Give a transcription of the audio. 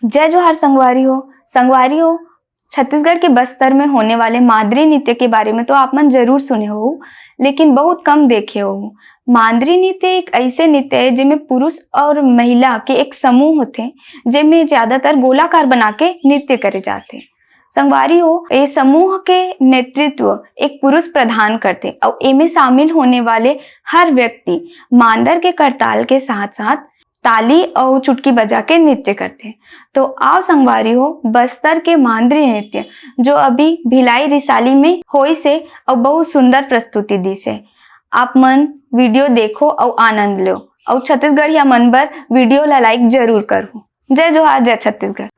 जय जोहार संगवारी हो। छत्तीसगढ़ के बस्तर में होने वाले मांदरी नृत्य के बारे में तो आप मन जरूर सुने हो, लेकिन बहुत कम देखे हो। मांदरी नृत्य एक ऐसे नृत्य है जिसमें पुरुष और महिला के एक समूह होते, जिनमें ज्यादातर गोलाकार बना के नृत्य करे जाते। संगवारी हो, ये समूह के नेतृत्व एक पुरुष प्रधान करते और इनमें शामिल होने वाले हर व्यक्ति मांदर के करताल के साथ साथ ताली और चुटकी बजा के नृत्य करते हैं। तो आओ संगवारी हो, बस्तर के मांदरी नृत्य जो अभी भिलाई रिसाली में होई से और बहुत सुंदर प्रस्तुति दी से। आप मन वीडियो देखो और आनंद लो और छत्तीसगढ़िया मन बर वीडियो ला लाइक जरूर करो। जय जोहार, जय छत्तीसगढ़।